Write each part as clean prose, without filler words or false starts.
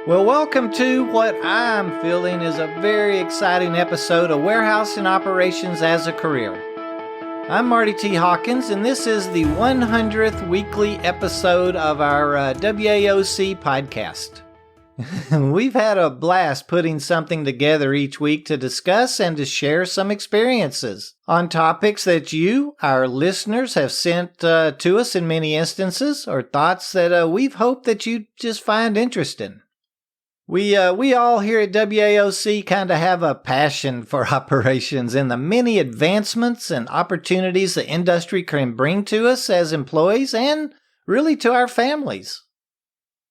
Well, welcome to what I'm feeling is a very exciting episode of Warehouse and Operations as a Career. I'm Marty T. Hawkins, and this is the 100th weekly episode of our WAOC podcast. We've had a blast putting something together each week to discuss and to share some experiences on topics that you, our listeners, have sent to us in many instances, or thoughts that we've hoped that you just find interesting. We all here at WAOC kind of have a passion for operations and the many advancements and opportunities the industry can bring to us as employees and really to our families.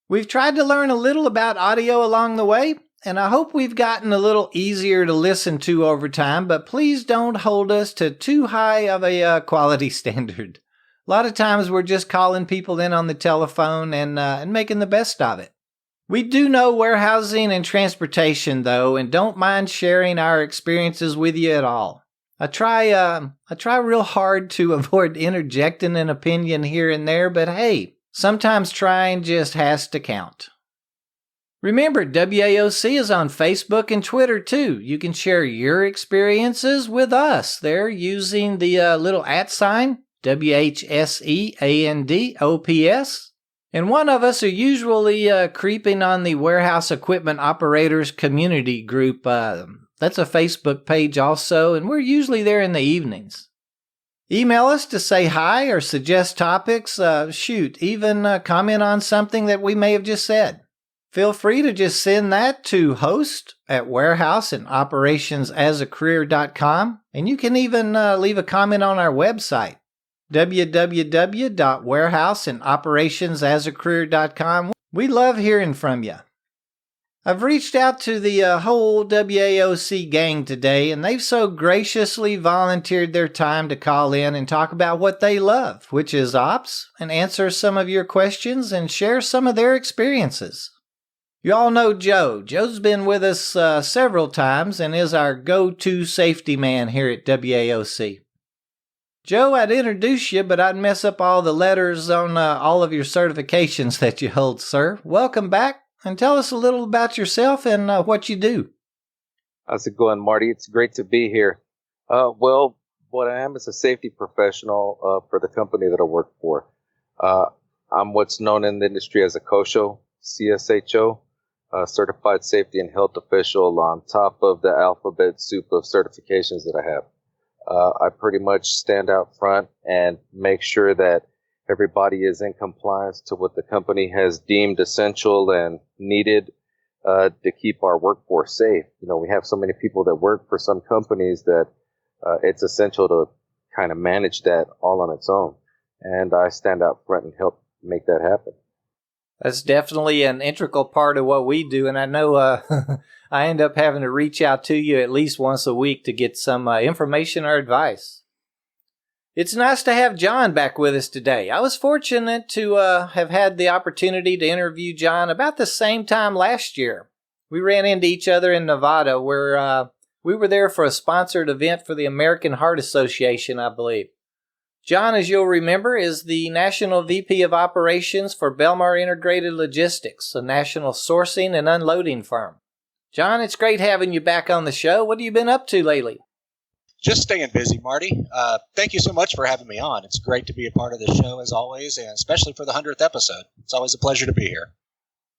We've tried to learn a little about audio along the way, and I hope we've gotten a little easier to listen to over time, but please don't hold us to too high of a quality standard. A lot of times we're just calling people in on the telephone and making the best of it. We do know warehousing and transportation, though, and don't mind sharing our experiences with you at all. I try real hard to avoid interjecting an opinion here and there, but hey, sometimes trying just has to count. Remember, WAOC is on Facebook and Twitter, too. You can share your experiences with us there using the little @ WHSEANDOPS. And one of us are usually creeping on the Warehouse Equipment Operators Community Group. That's a Facebook page also, and we're usually there in the evenings. Email us to say hi or suggest topics. Even comment on something that we may have just said. Feel free to just send that to host@warehouseandoperationsasAcareer.com, and you can even leave a comment on our website. www.warehouseandoperationsasAcareer.com. We love hearing from you. I've reached out to the whole WAOC gang today, and they've so graciously volunteered their time to call in and talk about what they love, which is ops, and answer some of your questions and share some of their experiences. You all know Joe. Joe's been with us several times and is our go-to safety man here at WAOC. Joe, I'd introduce you, but I'd mess up all the letters on all of your certifications that you hold, sir. Welcome back, and tell us a little about yourself and what you do. How's it going, Marty? It's great to be here. Well, what I am is a safety professional for the company that I work for. I'm what's known in the industry as a COSHO, CSHO, Certified Safety and Health Official, on top of the alphabet soup of certifications that I have. I pretty much stand out front and make sure that everybody is in compliance to what the company has deemed essential and needed to keep our workforce safe. You know, we have so many people that work for some companies that it's essential to kind of manage that all on its own. And I stand out front and help make that happen. That's definitely an integral part of what we do, and I know I end up having to reach out to you at least once a week to get some information or advice. It's nice to have John back with us today. I was fortunate to have had the opportunity to interview John about the same time last year. We ran into each other in Nevada where we were there for a sponsored event for the American Heart Association, I believe. John, as you'll remember, is the National VP of Operations for Belmar Integrated Logistics, a national sourcing and unloading firm. John, it's great having you back on the show. What have you been up to lately? Just staying busy, Marty. Thank you so much for having me on. It's great to be a part of the show as always, and especially for the 100th episode. It's always a pleasure to be here.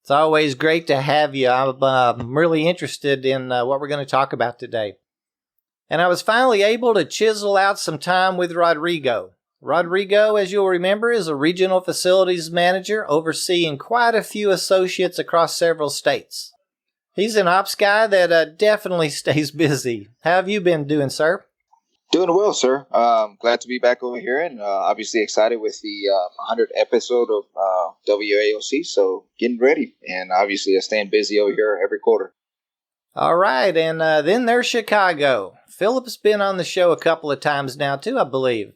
It's always great to have you. I'm really interested in what we're going to talk about today. And I was finally able to chisel out some time with Rodrigo. Rodrigo, as you'll remember, is a regional facilities manager overseeing quite a few associates across several states. He's an ops guy that definitely stays busy. How have you been doing, sir? Doing well, sir. Glad to be back over here, and obviously excited with the 100th episode of WAOC, so getting ready, and obviously staying busy over here every quarter. All right, and then there's Chicago. Phillip's been on the show a couple of times now, too, I believe.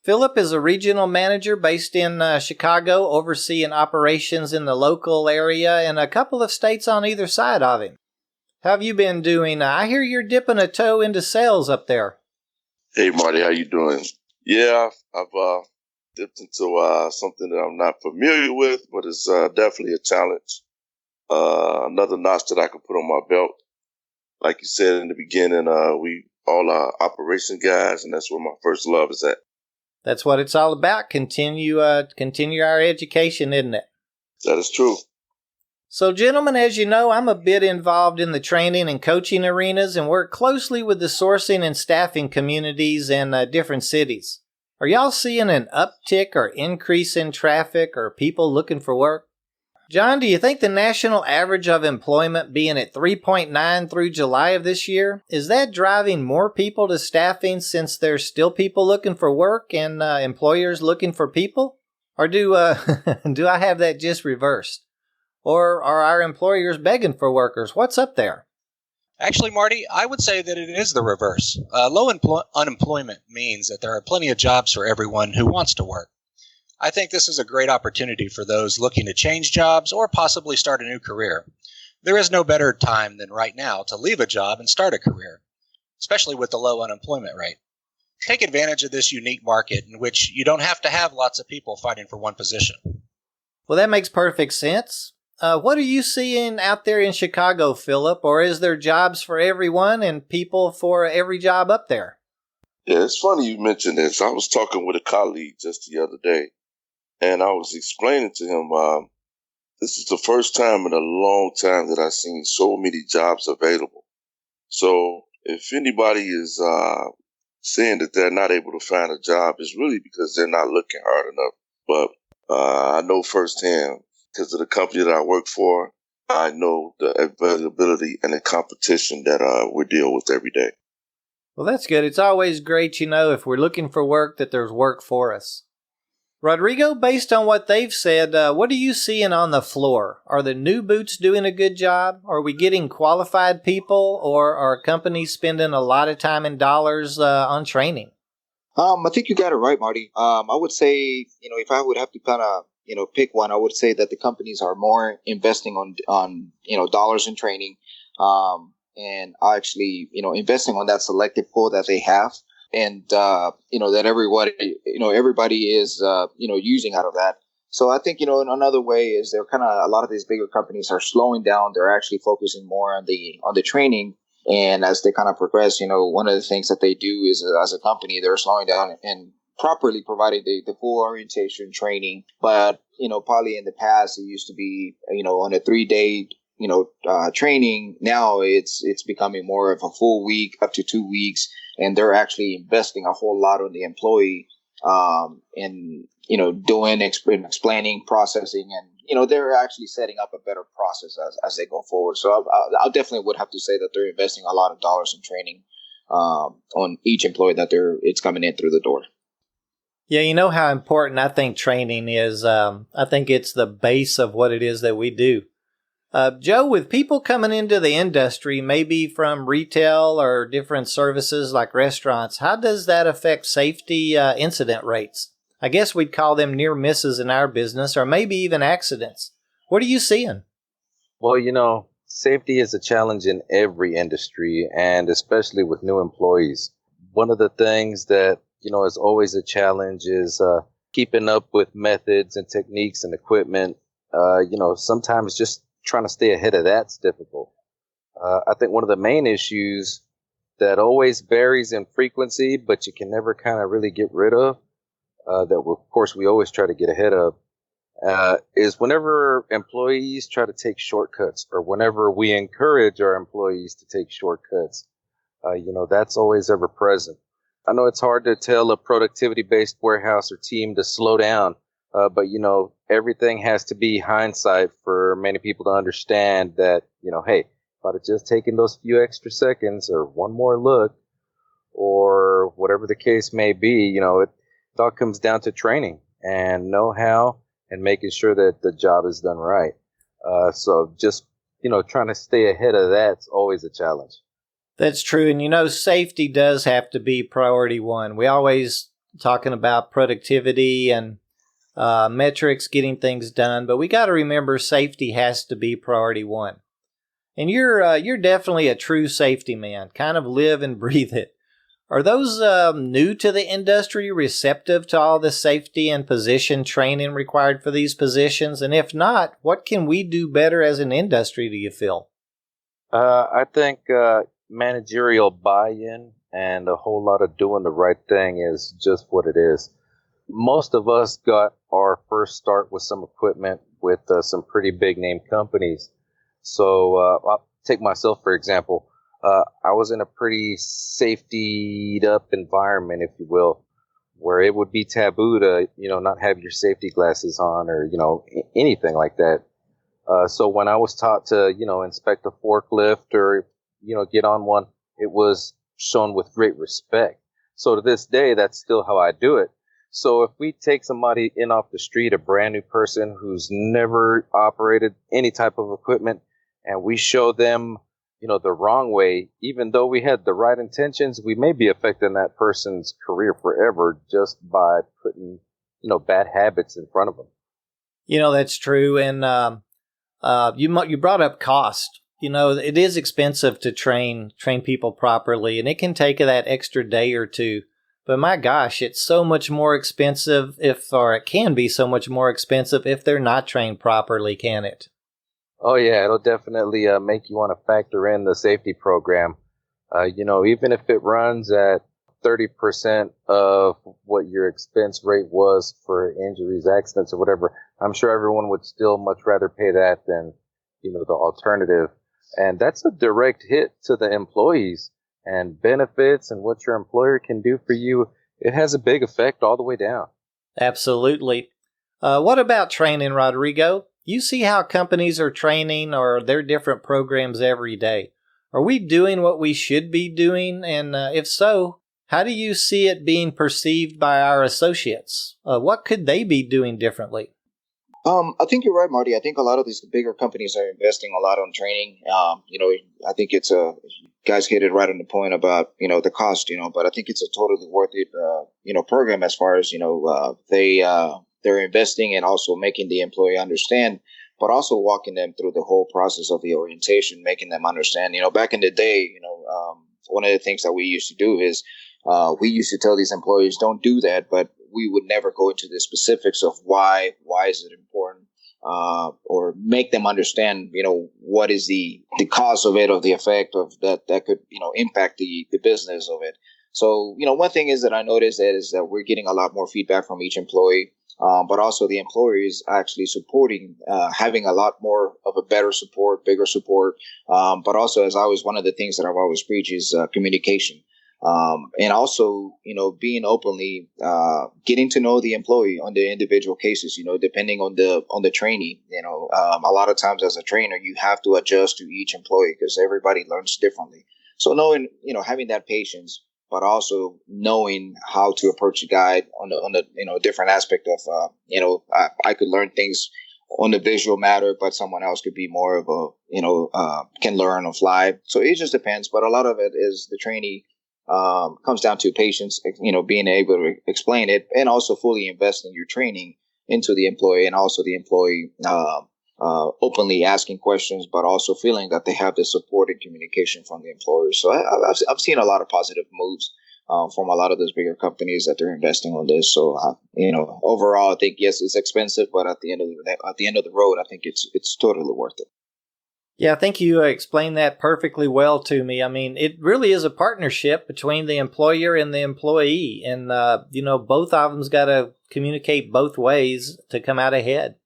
Phillip is a regional manager based in Chicago, overseeing operations in the local area and a couple of states on either side of him. How have you been doing? I hear you're dipping a toe into sales up there. Hey, Marty, how you doing? Yeah, I've dipped into something that I'm not familiar with, but it's definitely a challenge. another notch that I could put on my belt. Like you said in the beginning, we all are operation guys, and that's where my first love is at. That's what it's all about. Continue our education, isn't it? That is true. So, gentlemen, as you know, I'm a bit involved in the training and coaching arenas and work closely with the sourcing and staffing communities in different cities. Are y'all seeing an uptick or increase in traffic or people looking for work? John, do you think the national average of employment being at 3.9 through July of this year, is that driving more people to staffing since there's still people looking for work and employers looking for people? Or do I have that just reversed? Or are our employers begging for workers? What's up there? Actually, Marty, I would say that it is the reverse. Low unemployment means that there are plenty of jobs for everyone who wants to work. I think this is a great opportunity for those looking to change jobs or possibly start a new career. There is no better time than right now to leave a job and start a career, especially with the low unemployment rate. Take advantage of this unique market in which you don't have to have lots of people fighting for one position. Well, that makes perfect sense. What are you seeing out there in Chicago, Phillip? Or is there jobs for everyone and people for every job up there? Yeah, it's funny you mentioned this. I was talking with a colleague just the other day, and I was explaining to him, this is the first time in a long time that I've seen so many jobs available. So if anybody is saying that they're not able to find a job, it's really because they're not looking hard enough. But I know firsthand, because of the company that I work for, I know the availability and the competition that we deal with every day. Well, that's good. It's always great, if we're looking for work, that there's work for us. Rodrigo, based on what they've said, what are you seeing on the floor? Are the new boots doing a good job? Are we getting qualified people, or are companies spending a lot of time and dollars on training? I think you got it right, Marty. I would say, if I would have to kind of, pick one, I would say that the companies are more investing on dollars in training, and actually, investing on that selective pool that they have, and that everybody is using out of that. So I think another way is they're a lot of these bigger companies are slowing down. They're actually focusing more on the training. And as they kind of progress, one of the things that they do is, as a company, they're slowing down and properly providing the full orientation training. But, probably in the past, it used to be, on a 3-day, training. Now it's becoming more of a full week, up to 2 weeks. And they're actually investing a whole lot on the employee, in, doing, explaining, processing, and, they're actually setting up a better process as they go forward. So I definitely would have to say that they're investing a lot of dollars in training on each employee that it's coming in through the door. Yeah, you know how important I think training is. I think it's the base of what it is that we do. Joe, with people coming into the industry, maybe from retail or different services like restaurants, how does that affect safety incident rates? I guess we'd call them near misses in our business, or maybe even accidents. What are you seeing? Well, safety is a challenge in every industry, and especially with new employees. One of the things that, is always a challenge is keeping up with methods and techniques and equipment. Sometimes just trying to stay ahead of that's difficult. I think one of the main issues that always varies in frequency, but you can never kind of really get rid of, of course we always try to get ahead of, is whenever employees try to take shortcuts, or whenever we encourage our employees to take shortcuts. That's always ever present. I know it's hard to tell a productivity-based warehouse or team to slow down, but everything has to be hindsight for many people to understand that, hey, if I'd have just taken those few extra seconds or one more look, or whatever the case may be, it all comes down to training and know-how and making sure that the job is done right. So just, trying to stay ahead of that's always a challenge. That's true. And safety does have to be priority one. We always talking about productivity and metrics, getting things done, but we got to remember safety has to be priority one. And you're definitely a true safety man, kind of live and breathe it. Are those new to the industry receptive to all the safety and position training required for these positions? And if not, what can we do better as an industry, do you feel? I think managerial buy-in and a whole lot of doing the right thing is just what it is. Most of us got our first start with some equipment with some pretty big name companies. So I'll take myself, for example. I was in a pretty safetied up environment, if you will, where it would be taboo to, not have your safety glasses on or, anything like that. So when I was taught to, inspect a forklift or, get on one, it was shown with great respect. So to this day, that's still how I do it. So if we take somebody in off the street, a brand new person who's never operated any type of equipment, and we show them, the wrong way, even though we had the right intentions, we may be affecting that person's career forever just by putting, bad habits in front of them. That's true. And you brought up cost. It is expensive to train people properly, and it can take that extra day or two. But my gosh, it's so much more expensive it can be so much more expensive if they're not trained properly, can it? Oh yeah, it'll definitely make you want to factor in the safety program. Even if it runs at 30% of what your expense rate was for injuries, accidents, or whatever, I'm sure everyone would still much rather pay that than, the alternative. And that's a direct hit to the employees and benefits and what your employer can do for you. It has a big effect all the way down. Absolutely. What about training, Rodrigo? You see how companies are training or their different programs every day. Are we doing what we should be doing? And if so, how do you see it being perceived by our associates? What could they be doing differently? I think you're right, Marty. I think a lot of these bigger companies are investing a lot on training. I think it's guys hit it right on the point about, the cost, but I think it's a totally worth it, program as far as, they're investing and also making the employee understand, but also walking them through the whole process of the orientation, making them understand, back in the day, one of the things that we used to do is we used to tell these employees, don't do that, but we would never go into the specifics of why is it important, or make them understand, what is the cause of it, or the effect of that could, impact the business of it. So, one thing is that I noticed is that we're getting a lot more feedback from each employee, but also the employer is actually supporting, having a lot more of a better support, bigger support. But also, as always, one of the things that I've always preached is communication. And also, being openly, getting to know the employee on the individual cases, depending on the trainee, a lot of times as a trainer, you have to adjust to each employee because everybody learns differently. So knowing, having that patience, but also knowing how to approach a guy on the different aspect of, I could learn things on the visual matter, but someone else could be more of a, can learn on fly. So it just depends. But a lot of it is the trainee, comes down to patience, being able to explain it and also fully investing your training into the employee, and also the employee, openly asking questions, but also feeling that they have the support and communication from the employer. So I've seen a lot of positive moves from a lot of those bigger companies that they're investing on this. So overall, I think yes, it's expensive, but at the end of the road, I think it's totally worth it. Yeah, I think you explained that perfectly well to me. I mean, it really is a partnership between the employer and the employee, and both of them's got to communicate both ways to come out ahead.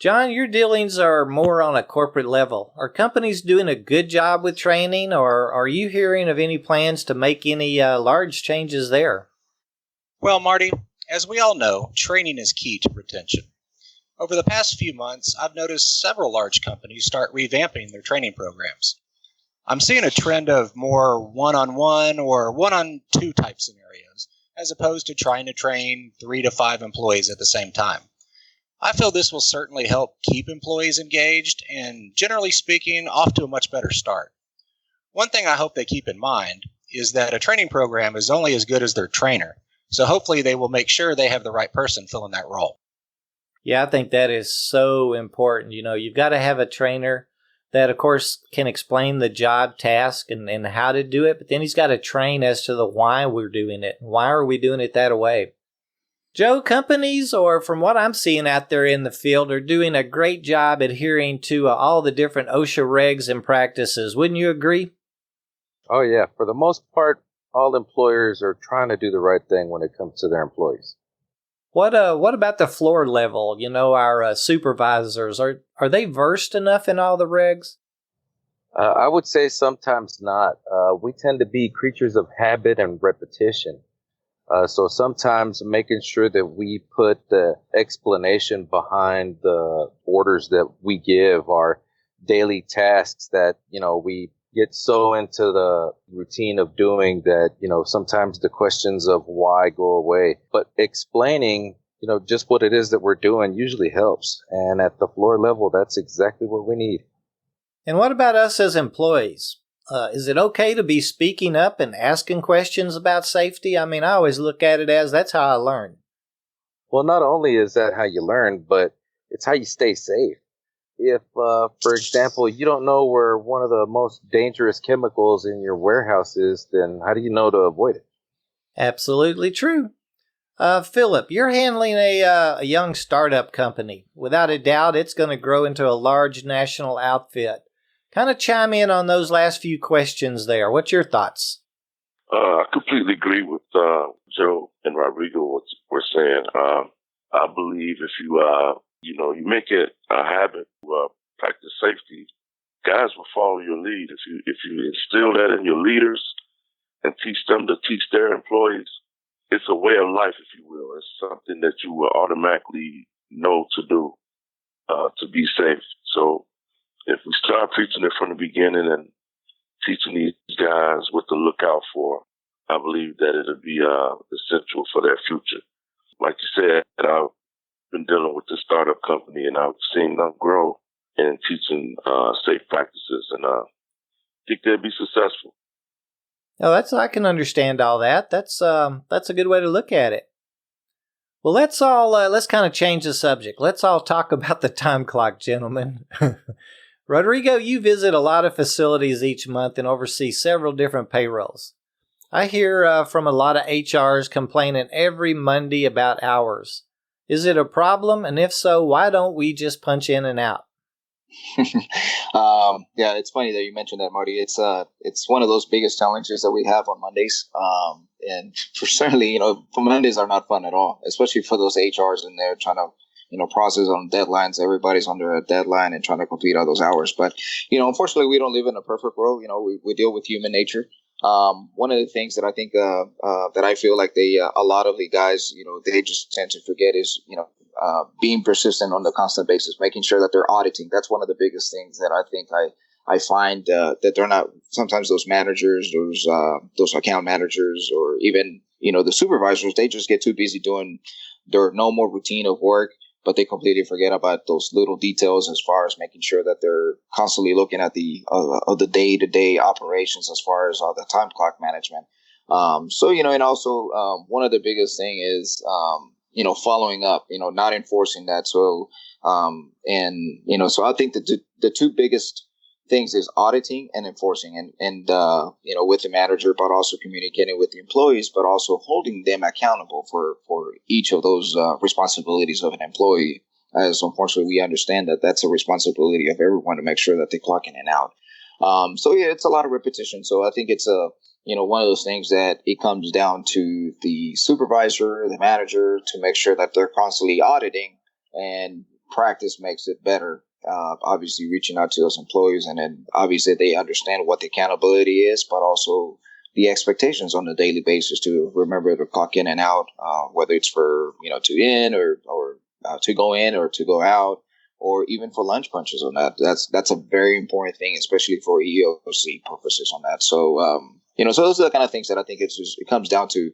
John, your dealings are more on a corporate level. Are companies doing a good job with training, or are you hearing of any plans to make any large changes there? Well, Marty, as we all know, training is key to retention. Over the past few months, I've noticed several large companies start revamping their training programs. I'm seeing a trend of more one-on-one or one-on-two type scenarios, as opposed to trying to train 3 to 5 employees at the same time. I feel this will certainly help keep employees engaged and, generally speaking, off to a much better start. One thing I hope they keep in mind is that a training program is only as good as their trainer, so hopefully they will make sure they have the right person filling that role. Yeah, I think that is so important. You've got to have a trainer that, of course, can explain the job task and how to do it, but then he's got to train as to the why we're doing it. Why are we doing it that way? Joe, companies, or from what I'm seeing out there in the field, are doing a great job adhering to all the different OSHA regs and practices. Wouldn't you agree? Oh, yeah. For the most part, all employers are trying to do the right thing when it comes to their employees. What about the floor level? Our supervisors, are they versed enough in all the regs? I would say sometimes not. We tend to be creatures of habit and repetition. So sometimes making sure that we put the explanation behind the orders that we give, our daily tasks that, we get so into the routine of doing that, sometimes the questions of why go away. But explaining, just what it is that we're doing usually helps. And at the floor level, that's exactly what we need. And what about us as employees? Is it okay to be speaking up and asking questions about safety? I always look at it as that's how I learn. Well, not only is that how you learn, but it's how you stay safe. If, for example, you don't know where one of the most dangerous chemicals in your warehouse is, then how do you know to avoid it? Absolutely true. Phillip, you're handling a young startup company. Without a doubt, it's going to grow into a large national outfit. Kind of chime in on those last few questions there. What's your thoughts? I completely agree with Joe and Rodrigo what we're saying. I believe if you make it a habit to practice safety, guys will follow your lead. If you instill that in your leaders and teach them to teach their employees, it's a way of life, if you will. It's something that you will automatically know to do to be safe. So if we start teaching it from the beginning and teaching these guys what to look out for, I believe that it'll be essential for their future. Like you said, I've been dealing with this startup company, and I've seen them grow in teaching safe practices, and I think they'll be successful. Oh, I can understand all that. That's a good way to look at it. Well, let's kind of change the subject. Let's all talk about the time clock, gentlemen. Rodrigo, you visit a lot of facilities each month and oversee several different payrolls. I hear from a lot of HRs complaining every Monday about hours. Is it a problem? And if so, why don't we just punch in and out? Yeah, it's funny that you mentioned that, Marty. It's one of those biggest challenges that we have on Mondays. And for certainly, for Mondays are not fun at all, especially for those HRs in there trying to, process on deadlines. Everybody's under a deadline and trying to complete all those hours. But, unfortunately, we don't live in a perfect world. We deal with human nature. One of the things that I think that I feel like a lot of the guys, they just tend to forget is, being persistent on the constant basis, making sure that they're auditing. That's one of the biggest things that I think I find that they're not, sometimes those managers, those account managers, or even, the supervisors, they just get too busy doing their normal routine of work, but they completely forget about those little details as far as making sure that they're constantly looking at the day-to-day operations as far as the time clock management. And also one of the biggest thing is, following up, not enforcing that. So, so I think that the two biggest things is auditing and enforcing and with the manager, but also communicating with the employees, but also holding them accountable for each of those responsibilities of an employee. As unfortunately, we understand that that's a responsibility of everyone to make sure that they clock in and out. It's a lot of repetition. So I think it's one of those things that it comes down to the supervisor, the manager, to make sure that they're constantly auditing, and practice makes it better. Obviously reaching out to those employees, and then obviously they understand what the accountability is, but also the expectations on a daily basis to remember to clock in and out, whether it's for, to in or to go in or to go out, or even for lunch punches on that. That's a very important thing, especially for EOC purposes on that. So, so those are the kind of things that I think it comes down to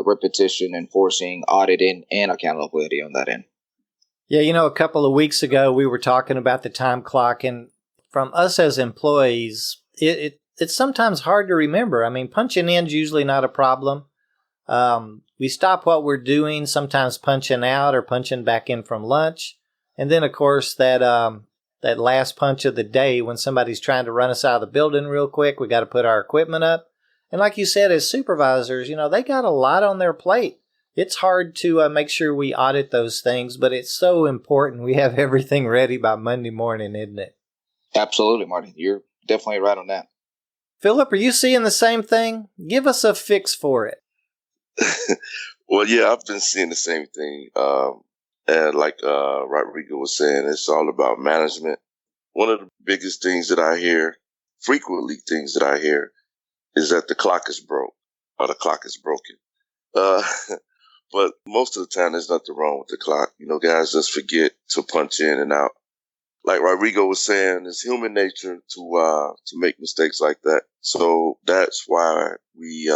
repetition, enforcing, auditing, and accountability on that end. Yeah, a couple of weeks ago, we were talking about the time clock, and from us as employees, it's sometimes hard to remember. Punching in's usually not a problem. We stop what we're doing, sometimes punching out or punching back in from lunch. And then, of course, that that last punch of the day when somebody's trying to run us out of the building real quick. We got to put our equipment up. And like you said, as supervisors, they got a lot on their plate. It's hard to make sure we audit those things, but it's so important we have everything ready by Monday morning, isn't it? Absolutely, Marty. You're definitely right on that. Phillip, are you seeing the same thing? Give us a fix for it. Well, yeah, I've been seeing the same thing. And like Rodrigo was saying, it's all about management. One of the biggest things that I hear, is that the clock is broke or the clock is broken. But most of the time, there's nothing wrong with the clock. Guys just forget to punch in and out. Like Rodrigo was saying, it's human nature to make mistakes like that. So that's why we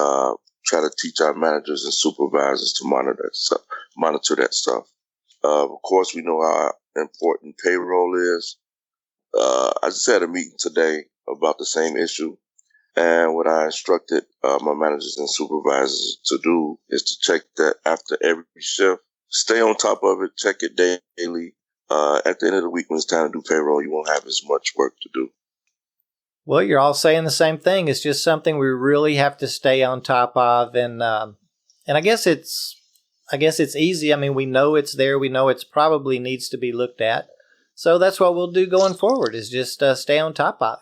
try to teach our managers and supervisors to monitor that stuff. Of course, we know how important payroll is. I just had a meeting today about the same issue. And what I instructed my managers and supervisors to do is to check that after every shift. Stay on top of it. Check it daily. At the end of the week, when it's time to do payroll, you won't have as much work to do. Well, you're all saying the same thing. It's just something we really have to stay on top of. And I guess it's easy. I mean, we know it's there. We know it's probably needs to be looked at. So that's what we'll do going forward is just stay on top of it.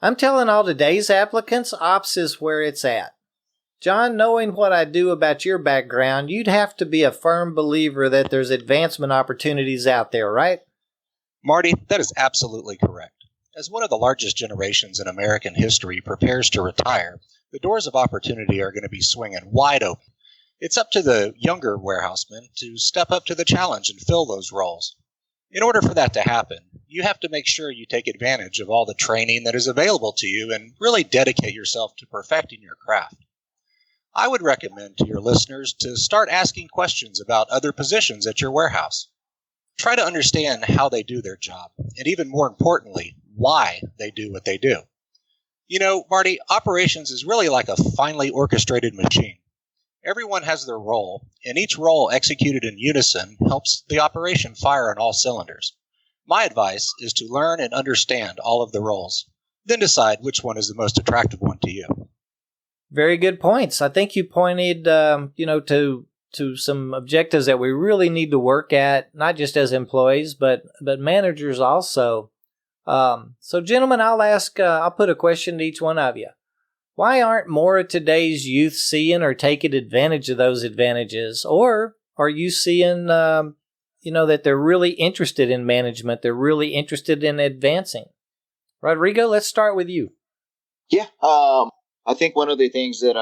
I'm telling all today's applicants, ops is where it's at. John, knowing what I do about your background, you'd have to be a firm believer that there's advancement opportunities out there, right? Marty, that is absolutely correct. As one of the largest generations in American history prepares to retire, the doors of opportunity are going to be swinging wide open. It's up to the younger warehousemen to step up to the challenge and fill those roles. In order for that to happen, you have to make sure you take advantage of all the training that is available to you and really dedicate yourself to perfecting your craft. I would recommend to your listeners to start asking questions about other positions at your warehouse. Try to understand how they do their job, and even more importantly, why they do what they do. Marty, operations is really like a finely orchestrated machine. Everyone has their role, and each role executed in unison helps the operation fire on all cylinders. My advice is to learn and understand all of the roles, then decide which one is the most attractive one to you. Very good points. I think you pointed, to some objectives that we really need to work at, not just as employees, but managers also. So, gentlemen, I'll put a question to each one of you. Why aren't more of today's youth seeing or taking advantage of those advantages? Or are you seeing, that they're really interested in management? They're really interested in advancing. Rodrigo, let's start with you. Yeah, I think one of the things that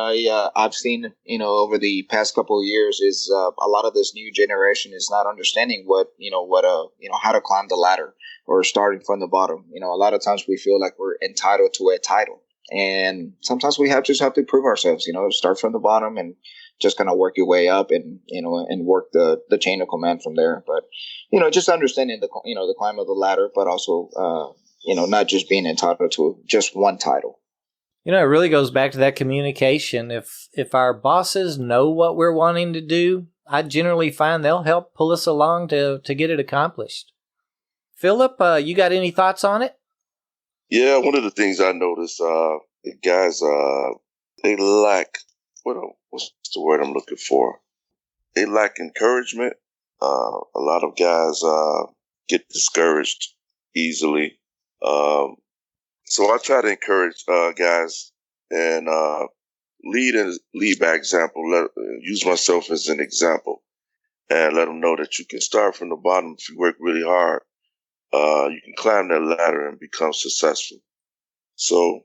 I've seen, over the past couple of years is a lot of this new generation is not understanding how to climb the ladder or starting from the bottom. A lot of times we feel like we're entitled to a title. And sometimes we just have to prove ourselves, start from the bottom and just kind of work your way up and work the chain of command from there. But, just understanding the climb of the ladder, but also, not just being entitled to just one title. It really goes back to that communication. If our bosses know what we're wanting to do, I generally find they'll help pull us along to get it accomplished. Phillip, you got any thoughts on it? Yeah, one of the things I noticed, the guys, they lack, what's the word I'm looking for? They lack encouragement. A lot of guys get discouraged easily. So I try to encourage guys and lead by example. Use myself as an example and let them know that you can start from the bottom if you work really hard. You can climb that ladder and become successful. So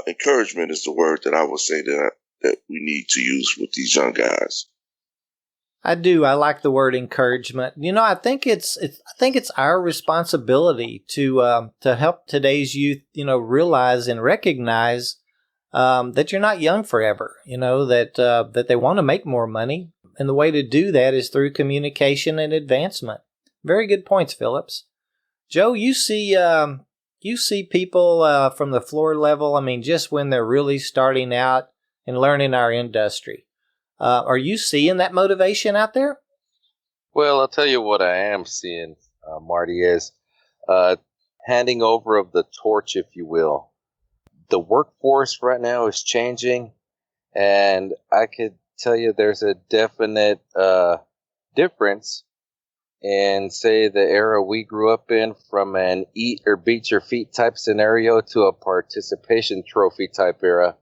encouragement is the word that I would say that we need to use with these young guys. I do. I like the word encouragement. I think it's our responsibility to help today's youth, realize and recognize that you're not young forever. That they want to make more money, and the way to do that is through communication and advancement. Very good points, Phillips. Joe, you see people from the floor level. I mean, just when they're really starting out and learning our industry. Are you seeing that motivation out there? Well, I'll tell you what I am seeing, Marty, is handing over of the torch, if you will. The workforce right now is changing, and I could tell you there's a definite difference in, say, the era we grew up in, from an eat or beat your feet type scenario to a participation trophy type era,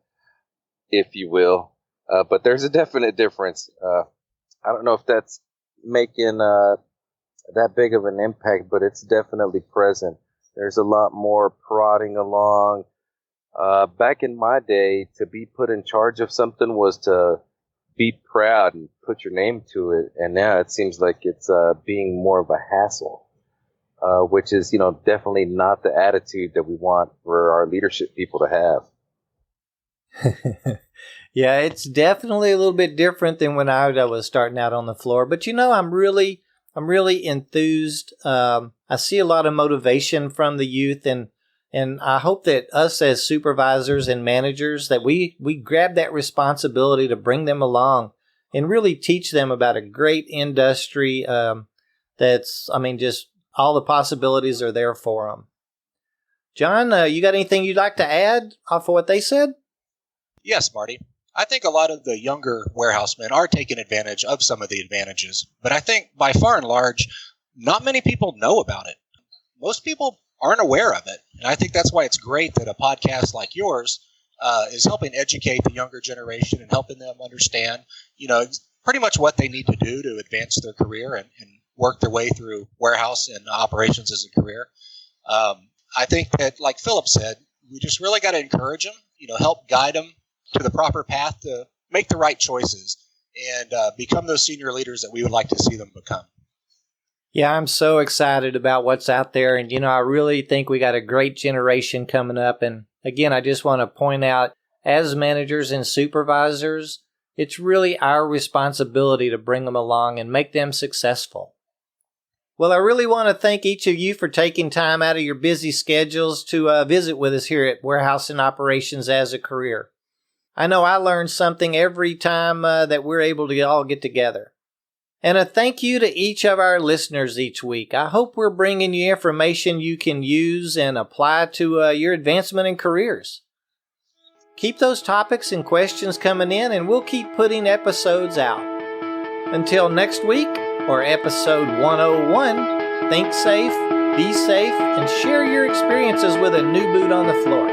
if you will. But there's a definite difference. I don't know if that's making that big of an impact, but it's definitely present. There's a lot more prodding along. Back in my day, to be put in charge of something was to be proud and put your name to it. And now it seems like it's being more of a hassle, which is, definitely not the attitude that we want for our leadership people to have. Yeah, it's definitely a little bit different than when I was starting out on the floor. But I'm really enthused. I see a lot of motivation from the youth, and I hope that us as supervisors and managers, that we grab that responsibility to bring them along and really teach them about a great industry just all the possibilities are there for them. John, you got anything you'd like to add off of what they said? Yes, Marty. I think a lot of the younger warehousemen are taking advantage of some of the advantages, but I think by far and large, not many people know about it. Most people aren't aware of it, and I think that's why it's great that a podcast like yours is helping educate the younger generation and helping them understand, pretty much what they need to do to advance their career and work their way through warehouse and operations as a career. I think that, like Phillip said, we just really got to encourage them, help guide them to the proper path to make the right choices and become those senior leaders that we would like to see them become. Yeah, I'm so excited about what's out there. And, I really think we got a great generation coming up. And again, I just want to point out, as managers and supervisors, it's really our responsibility to bring them along and make them successful. Well, I really want to thank each of you for taking time out of your busy schedules to visit with us here at Warehouse and Operations as a Career. I know I learn something every time that we're able to all get together. And a thank you to each of our listeners each week. I hope we're bringing you information you can use and apply to your advancement in careers. Keep those topics and questions coming in, and we'll keep putting episodes out. Until next week, or episode 101, think safe, be safe, and share your experiences with a new boot on the floor.